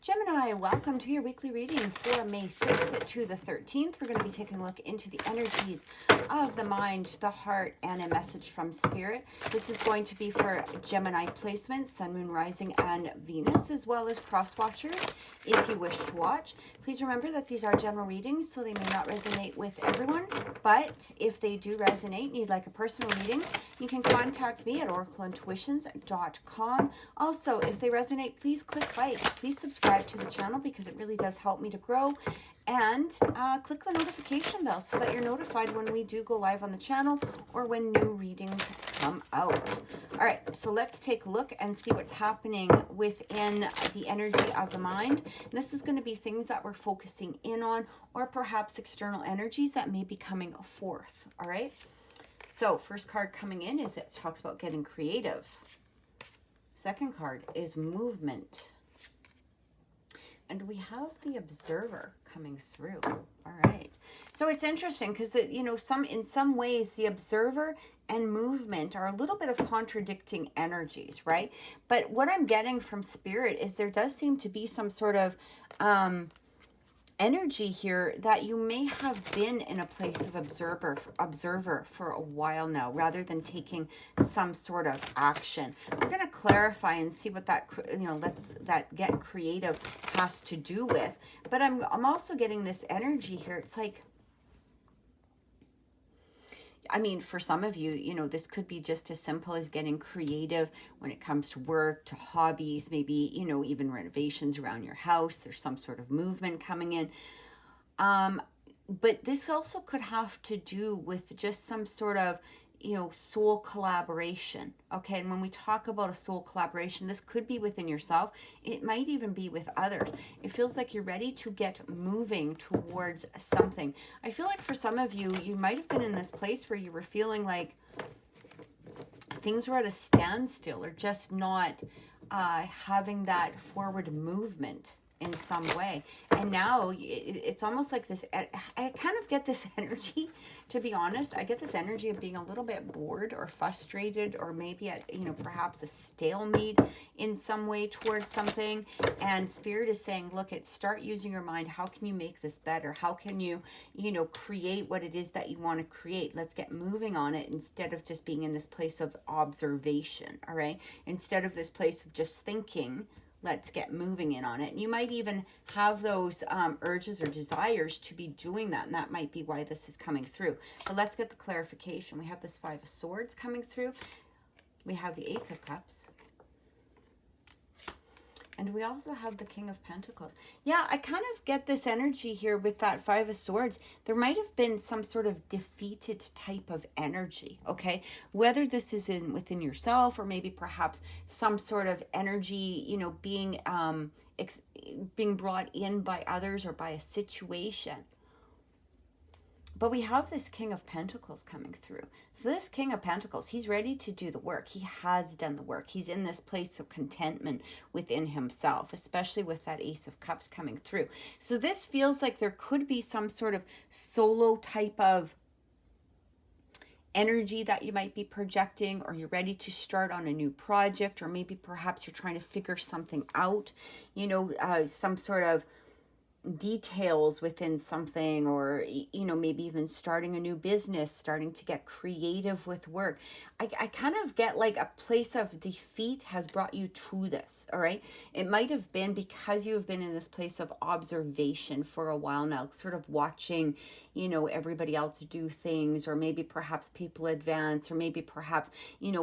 Gemini, welcome to your weekly reading for May 6th to the 13th. We're going to be taking a look into the energies of the mind, the heart, and a message from Spirit. This is going to be for Gemini placements, Sun, Moon, Rising, and Venus, as well as cross watchers. If you wish to watch, please remember that these are general readings, so they may not resonate with everyone. But if they do resonate and you'd like a personal reading, you can contact me at oracleintuitions.com. Also, if they resonate, please click like. Please subscribe to the channel because it really does help me to grow. And click the notification bell so that you're notified when we do go live on the channel or when new readings come out. All right, so let's take a look and see what's happening within the energy of the mind. And this is going to be things that we're focusing in on, or perhaps external energies that may be coming forth. All right, so first card coming in is it talks about getting creative. Second card is movement. And we have the Observer coming through. All right. So it's interesting because, in some ways, the Observer and movement are a little bit of contradicting energies, right? But what I'm getting from Spirit is there does seem to be some sort of energy here that you may have been in a place of observer for a while now, rather than taking some sort of action. We're going to clarify and see what that that get creative has to do with. But I'm also getting this energy here. It's like, I mean, for some of you, this could be just as simple as getting creative when it comes to work, to hobbies, maybe, even renovations around your house. There's some sort of movement coming in. But this also could have to do with just some sort of, soul collaboration. Okay. And when we talk about a soul collaboration, this could be within yourself. It might even be with others. It feels like you're ready to get moving towards something. I feel like for some of you, you might have been in this place where you were feeling like things were at a standstill or just not having that forward movement in some way. And now it's almost like this, I kind of get this energy, to be honest. I get this energy of being a little bit bored or frustrated, or maybe at, perhaps a stalemate in some way towards something. And Spirit is saying, look, start using your mind. How can you make this better? How can you, create what it is that you want to create? Let's get moving on it instead of just being in this place of observation. All right. Instead of this place of just thinking, let's get moving in on it. And you might even have those urges or desires to be doing that. And that might be why this is coming through. But let's get the clarification. We have this Five of Swords coming through. We have the Ace of Cups. And we also have the King of Pentacles. Yeah, I kind of get this energy here with that Five of Swords. There might have been some sort of defeated type of energy, okay? Whether this is within yourself, or maybe perhaps some sort of energy, being brought in by others or by a situation. But we have this King of Pentacles coming through. So this King of Pentacles, he's ready to do the work. He has done the work. He's in this place of contentment within himself, especially with that Ace of Cups coming through. So this feels like there could be some sort of solo type of energy that you might be projecting, or you're ready to start on a new project, or maybe perhaps you're trying to figure something out, some sort of details within something, or maybe even starting a new business, starting to get creative with work. I kind of get like a place of defeat has brought you to this. All right, it might have been because you have been in this place of observation for a while now, sort of watching everybody else do things, or maybe perhaps people advance, or maybe perhaps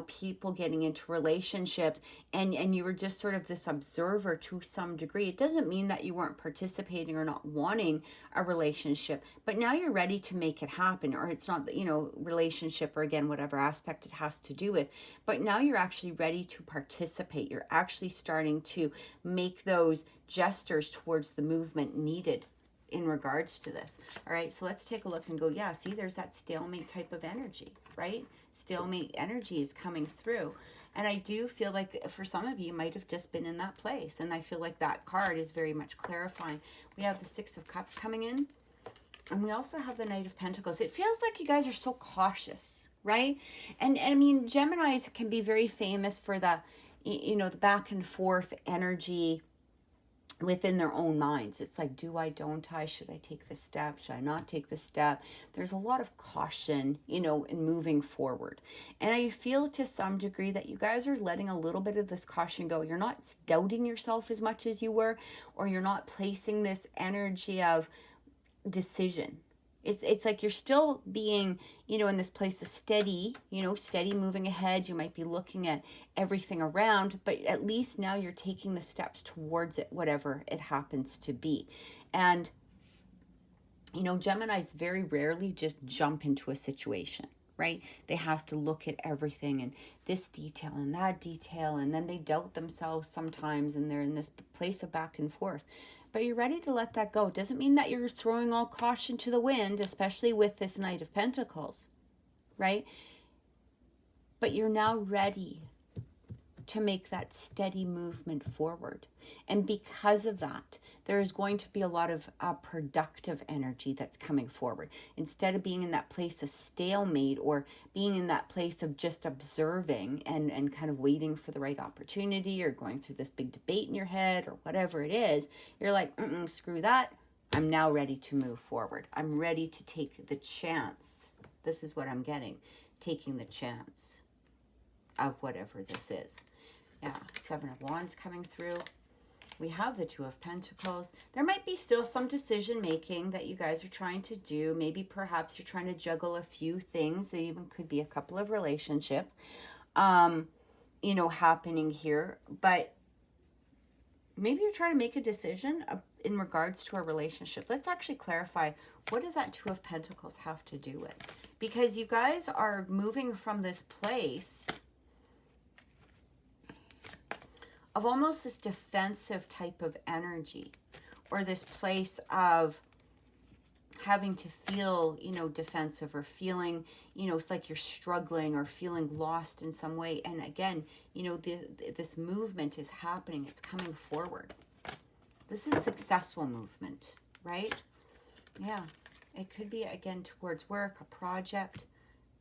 people getting into relationships, and you were just sort of this observer to some degree. It doesn't mean that you weren't participating or not wanting a relationship, but now you're ready to make it happen. Or it's not relationship, or again whatever aspect it has to do with, but now you're actually ready to participate. You're actually starting to make those gestures towards the movement needed in regards to this. All right, so let's take a look and go, yeah, see, there's that stalemate type of energy, right? Stalemate energy is coming through. And I do feel like for some of you, you might have just been in that place. And I feel like that card is very much clarifying. We have the Six of Cups coming in. And we also have the Knight of Pentacles. It feels like you guys are so cautious, right? And I mean, Geminis can be very famous for the, the back and forth energy within their own minds. It's like, do I, don't I, should I take this step, should I not take this step? There's a lot of caution, you know, in moving forward. And I feel to some degree that you guys are letting a little bit of this caution go. You're not doubting yourself as much as you were, or you're not placing this energy of decision. It's like you're still being, you know, in this place of steady, you know, steady moving ahead. You might be looking at everything around, but at least now you're taking the steps towards it, whatever it happens to be. And, you know, Geminis very rarely just jump into a situation, right? They have to look at everything and this detail and that detail, and then they doubt themselves sometimes, and they're in this place of back and forth. But you're ready to let that go. It doesn't mean that you're throwing all caution to the wind, especially with this Knight of Pentacles, right? But you're now ready to make that steady movement forward. And because of that, there is going to be a lot of productive energy that's coming forward. Instead of being in that place of stalemate, or being in that place of just observing and kind of waiting for the right opportunity, or going through this big debate in your head, or whatever it is, you're like, screw that. I'm now ready to move forward. I'm ready to take the chance. This is what I'm getting. Taking the chance of whatever this is. Yeah, Seven of Wands coming through. We have the Two of Pentacles. There might be still some decision making that you guys are trying to do. Maybe perhaps you're trying to juggle a few things. That even could be a couple of relationships, you know, happening here. But maybe you're trying to make a decision in regards to a relationship. Let's actually clarify, what does that Two of Pentacles have to do with? Because you guys are moving from this place of almost this defensive type of energy, or this place of having to feel, you know, defensive, or feeling, you know, it's like you're struggling or feeling lost in some way. And again, you know, this movement is happening. It's coming forward. This is successful movement, right? Yeah. It could be, again, towards work, a project.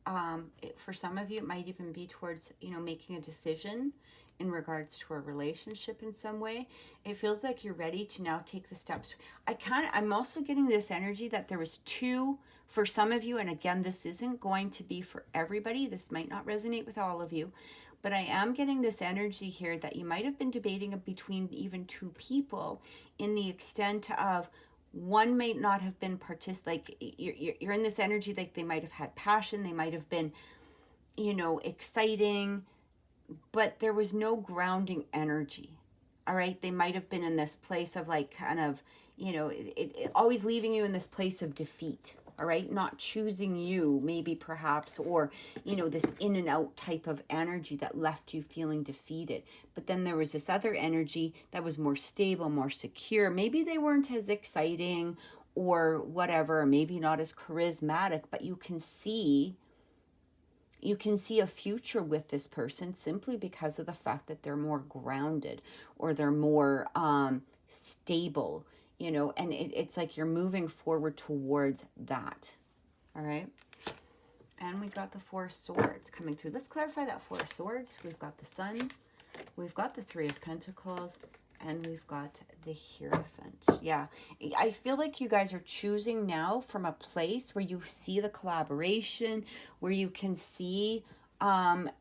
For some of you, it might even be towards, you know, making a decision in regards to a relationship in some way. It feels like you're ready to now take the steps. I'm also getting this energy that there was two for some of you, and again, this isn't going to be for everybody. This might not resonate with all of you, but I am getting this energy here that you might have been debating between even two people, in the extent of one might not have been like you're in this energy, like they might have had passion, they might have been, you know, exciting, but there was no grounding energy. All right. They might have been in this place of like kind of, you know, it always leaving you in this place of defeat. All right. Not choosing you, maybe perhaps, or, you know, this in and out type of energy that left you feeling defeated. But then there was this other energy that was more stable, more secure. Maybe they weren't as exciting or whatever, maybe not as charismatic, but you can see a future with this person simply because of the fact that they're more grounded, or they're more stable, you know, and it's like you're moving forward towards that. All right. And we got the Four of Swords coming through. Let's clarify that Four of Swords. We've got the Sun, we've got the Three of Pentacles, and we've got the Hierophant. Yeah, I feel like you guys are choosing now from a place where you see the collaboration, where you can see,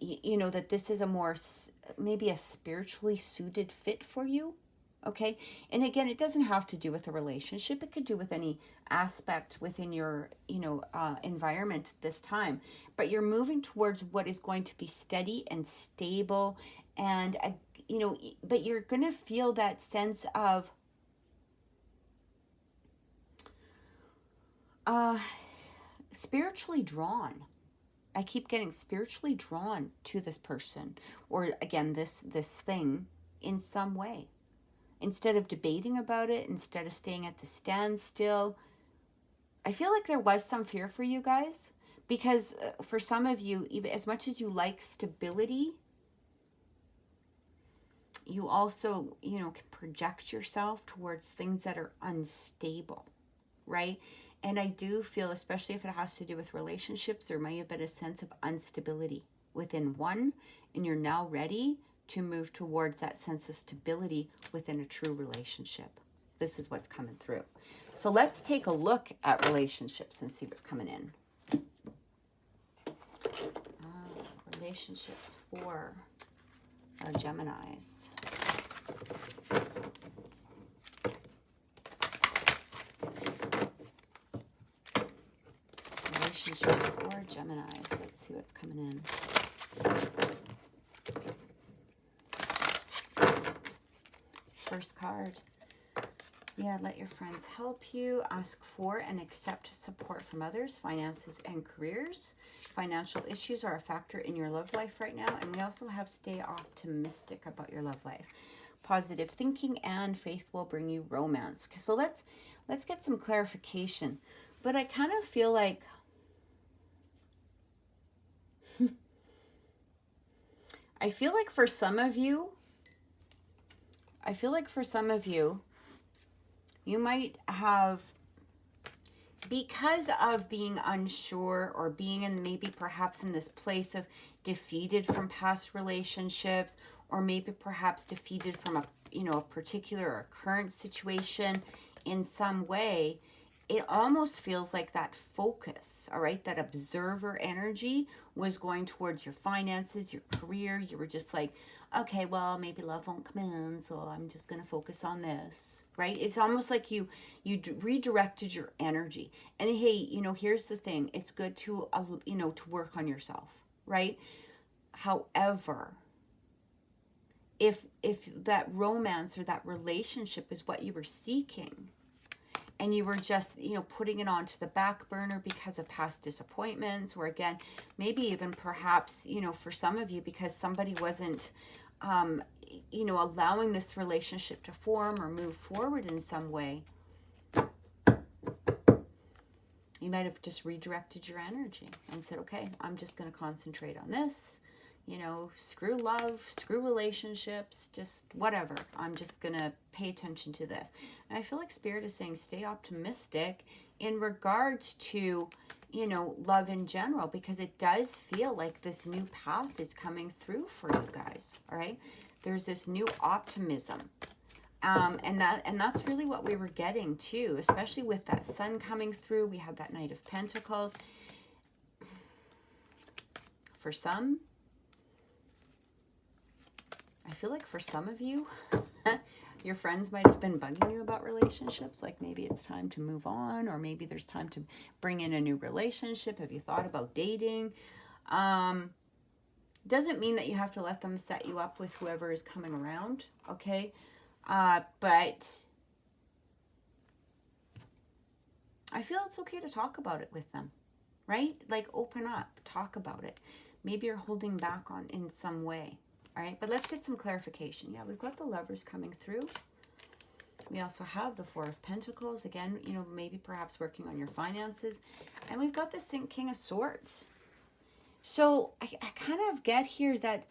you know, that this is a more, maybe a spiritually suited fit for you. Okay. And again, it doesn't have to do with a relationship. It could do with any aspect within your, you know, environment this time. But you're moving towards what is going to be steady and stable, and you know, but you're going to feel that sense of spiritually drawn. I keep getting spiritually drawn to this person, or again, this thing in some way. Instead of debating about it, instead of staying at the standstill, I feel like there was some fear for you guys, because for some of you, even as much as you like stability, you also, you know, can project yourself towards things that are unstable, right? And I do feel, especially if it has to do with relationships, there might have been a sense of instability within one, and you're now ready to move towards that sense of stability within a true relationship. This is what's coming through. So let's take a look at relationships and see what's coming in. Relationships for our Geminis. Relationships for Geminis. Let's see what's coming in. First card. Yeah, let your friends help you. Ask for and accept support from others. Finances and careers. Financial issues are a factor in your love life right now. And we also have stay optimistic about your love life. Positive thinking and faith will bring you romance. So let's get some clarification. But I kind of feel like for some of you, you might have, because of being unsure or being in maybe perhaps in this place of defeated from past relationships, or maybe perhaps defeated from a particular or current situation in some way, it almost feels like that focus, all right, that observer energy was going towards your finances, your career. You were just like, okay, well, maybe love won't come in, so I'm just going to focus on this, right? It's almost like you redirected your energy. And hey, here's the thing. It's good to, to work on yourself, right? However, if that romance or that relationship is what you were seeking, and you were just, putting it onto the back burner because of past disappointments, or again, maybe even perhaps, for some of you, because somebody wasn't, allowing this relationship to form or move forward in some way, you might have just redirected your energy and said, okay, I'm just going to concentrate on this. Screw love, screw relationships, just whatever. I'm just going to pay attention to this. And I feel like Spirit is saying stay optimistic in regards to, love in general, because it does feel like this new path is coming through for you guys, all right? There's this new optimism. And that's really what we were getting too, especially with that sun coming through. We had that Knight of Pentacles. For some, I feel like for some of you, your friends might have been bugging you about relationships. Like maybe it's time to move on, or maybe there's time to bring in a new relationship. Have you thought about dating? Doesn't mean that you have to let them set you up with whoever is coming around, okay? But I feel it's okay to talk about it with them, right? Like open up, talk about it. Maybe you're holding back on in some way. All right, but let's get some clarification. Yeah, we've got the Lovers coming through. We also have the Four of Pentacles. Again, maybe perhaps working on your finances. And we've got the King of Swords. So I kind of get here that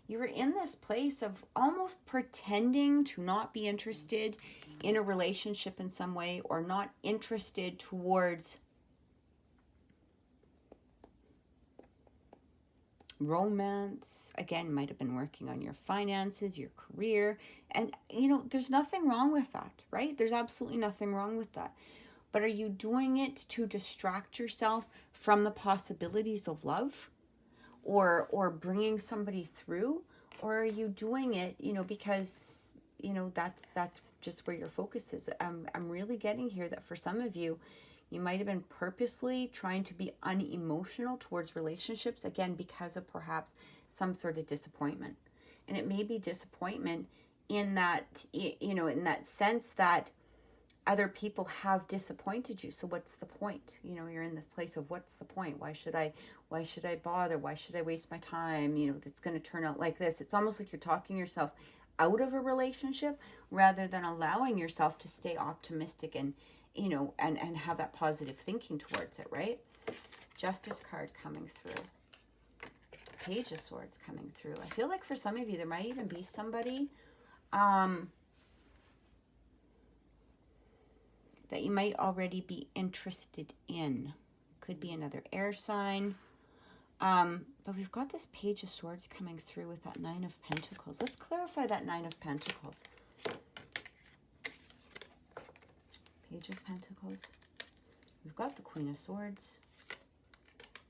you were in this place of almost pretending to not be interested in a relationship in some way, or not interested towards romance. Again, might have been working on your finances, your career, and there's nothing wrong with that, right? There's absolutely nothing wrong with that. But are you doing it to distract yourself from the possibilities of love, or bringing somebody through, or are you doing it because that's just where your focus is? I'm really getting here that for some of you, you might have been purposely trying to be unemotional towards relationships, again, because of perhaps some sort of disappointment. And it may be disappointment in that, in that sense that other people have disappointed you. So what's the point? You're in this place of what's the point? Why should I bother? Why should I waste my time? It's going to turn out like this. It's almost like you're talking yourself out of a relationship rather than allowing yourself to stay optimistic and have that positive thinking towards it, right? Justice card coming through. Page of Swords coming through. I feel like for some of you, there might even be somebody that you might already be interested in. Could be another air sign. But we've got this Page of Swords coming through with that Nine of Pentacles. Let's clarify that Nine of Pentacles. Page of Pentacles. We've got the Queen of Swords.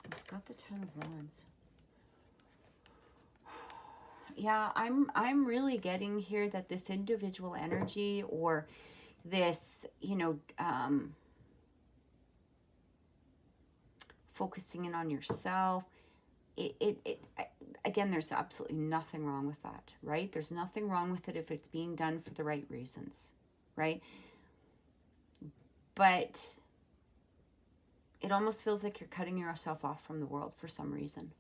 We've got the Ten of Wands. Yeah, I'm really getting here that this individual energy, or this, you know, focusing in on yourself, again, there's absolutely nothing wrong with that, right? There's nothing wrong with it if it's being done for the right reasons, right? But it almost feels like you're cutting yourself off from the world for some reason.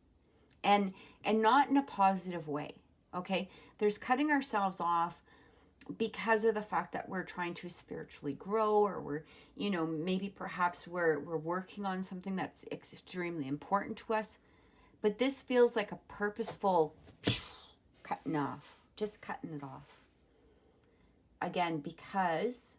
And not in a positive way, okay? There's cutting ourselves off because of the fact that we're trying to spiritually grow, or we're, you know, maybe perhaps we're working on something that's extremely important to us. But this feels like a purposeful cutting off, just cutting it off. Again, because,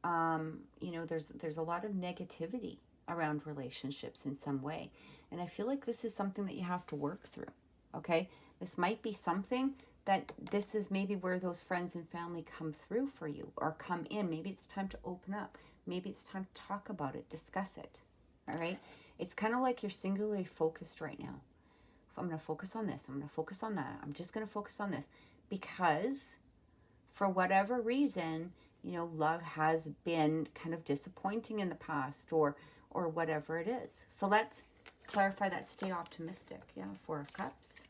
you know, there's a lot of negativity around relationships in some way. And I feel like this is something that you have to work through, okay? This might be something that this is maybe where those friends and family come through for you, or come in. Maybe it's time to open up. Maybe it's time to talk about it, discuss it, all right? It's kind of like you're singularly focused right now. I'm going to focus on this. I'm going to focus on that. I'm just going to focus on this. Because for whatever reason, you know, love has been kind of disappointing in the past, or whatever it is. So let's clarify that. Stay optimistic. Yeah, Four of Cups,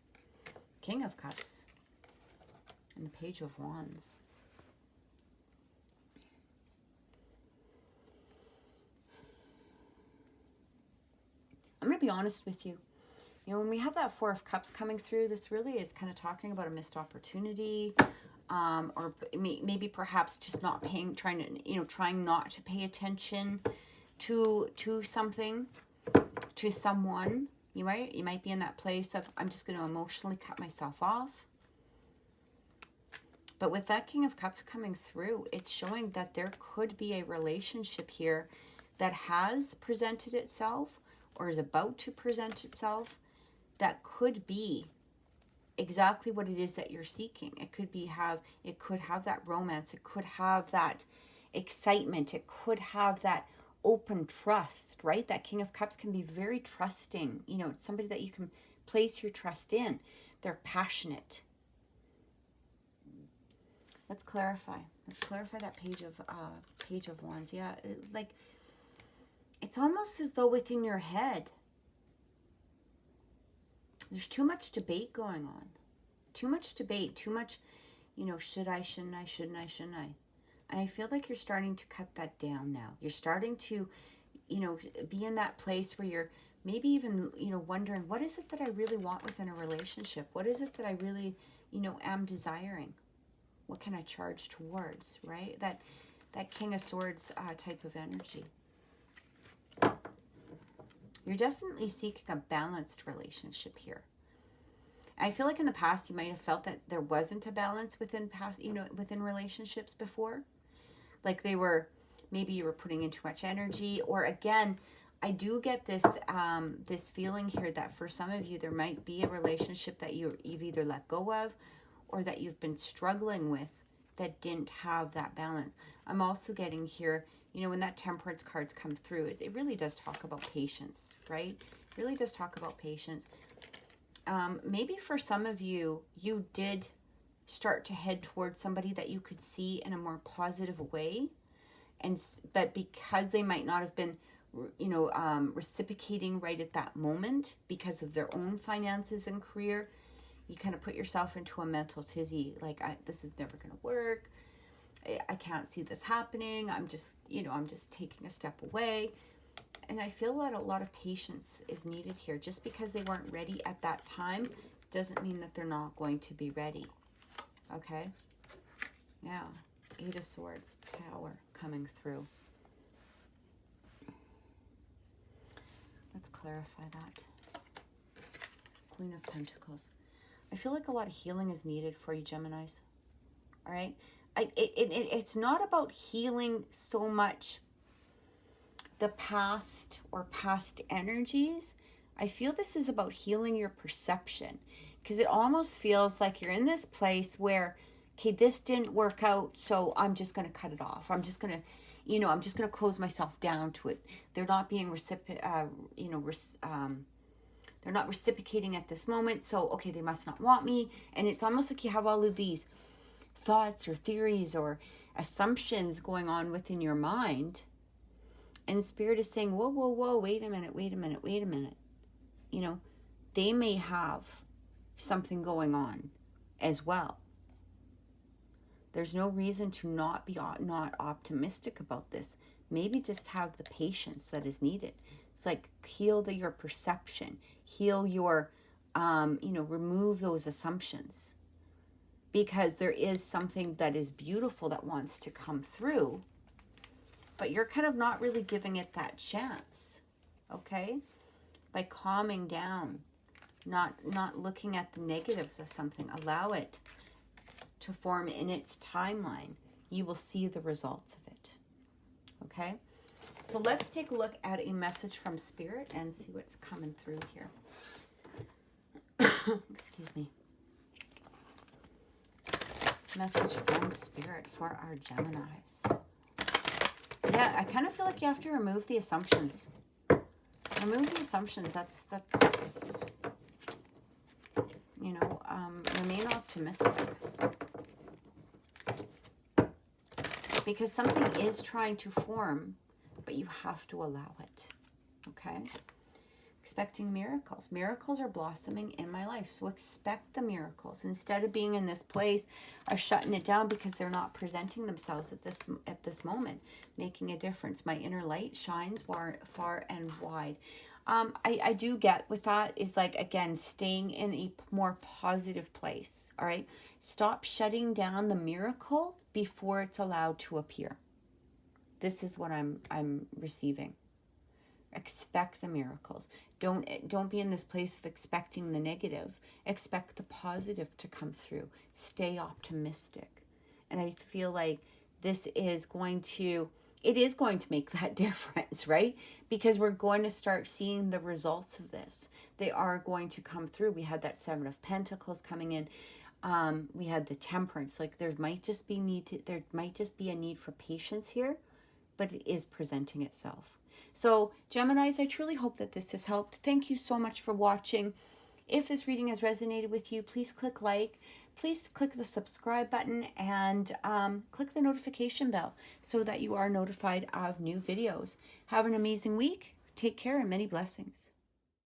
King of Cups, and the Page of Wands. I'm going to be honest with you. You know, when we have that Four of Cups coming through, this really is kind of talking about a missed opportunity, or maybe perhaps just not trying not to pay attention to something, to someone. You might be in that place of, I'm just going to emotionally cut myself off. But with that King of Cups coming through, it's showing that there could be a relationship here that has presented itself, or is about to present itself, that could be exactly what it is that you're seeking. It could have that romance, it could have that excitement, it could have that open trust, right? That King of Cups can be very trusting. You know, it's somebody that you can place your trust in. They're passionate. Let's clarify that Page of Wands. Yeah, it's almost as though within your head, there's too much debate going on. Too much debate, too much, you know, should I, shouldn't I, shouldn't I, shouldn't I? And I feel like you're starting to cut that down now. You're starting to, you know, be in that place where you're maybe even, you know, wondering, what is it that I really want within a relationship? What is it that I really, you know, am desiring? What can I charge towards, right? That King of Swords type of energy. You're definitely seeking a balanced relationship here. I feel like in the past you might have felt that there wasn't a balance within relationships before. Like maybe you were putting in too much energy, or again, I do get this this feeling here that for some of you there might be a relationship that you've either let go of, or that you've been struggling with, that didn't have that balance. I'm also getting here, you know, when that Temperance cards come through, it really does talk about patience, right? It really does talk about patience. Maybe for some of you, you did start to head towards somebody that you could see in a more positive way, but because they might not have been, you know, reciprocating right at that moment because of their own finances and career, you kind of put yourself into a mental tizzy, like, this is never going to work. I can't see this happening. I'm just taking a step away. And I feel that a lot of patience is needed here. Just because they weren't ready at that time doesn't mean that they're not going to be ready. Okay? Yeah. Eight of Swords, Tower coming through. Let's clarify that. Queen of Pentacles. I feel like a lot of healing is needed for you, Geminis. All right? It's not about healing so much the past or past energies, I feel this is about healing your perception, because it almost feels like you're in this place where, okay, this didn't work out, so I'm just going to cut it off. I'm just going to, I'm just going to close myself down to it. They're not being they're not reciprocating at this moment, so okay, they must not want me. And it's almost like you have all of these thoughts or theories or assumptions going on within your mind, and Spirit is saying, whoa, whoa, whoa, wait a minute, wait a minute, wait a minute. They may have something going on as well. There's no reason to not be not optimistic about this. Maybe just have the patience that is needed. It's like heal your perception, heal your, remove those assumptions, because there is something that is beautiful that wants to come through, but you're kind of not really giving it that chance, okay? By calming down, not looking at the negatives of something, allow it to form in its timeline. You will see the results of it, okay? So let's take a look at a message from Spirit and see what's coming through here. Excuse me. Message from Spirit for our Geminis. Yeah, I kind of feel like you have to remove the assumptions. Remove the assumptions. That's remain optimistic. Because something is trying to form, but you have to allow it, okay? Expecting miracles. Miracles are blossoming in my life, so expect the miracles. Instead of being in this place of shutting it down because they're not presenting themselves at this moment, making a difference. My inner light shines far and wide. I do get with that is like, again, staying in a more positive place, all right? Stop shutting down the miracle before it's allowed to appear. This is what I'm receiving. Expect the miracles. Don't be in this place of expecting the negative. Expect the positive to come through. Stay optimistic. And I feel like this is going to make that difference, right? Because we're going to start seeing the results of this. They are going to come through. We had that Seven of Pentacles coming in. We had the Temperance. Like there might just be a need for patience here, but it is presenting itself. So Geminis, I truly hope that this has helped. Thank you so much for watching. If this reading has resonated with you, please click like. Please click the subscribe button and click the notification bell so that you are notified of new videos. Have an amazing week. Take care and many blessings.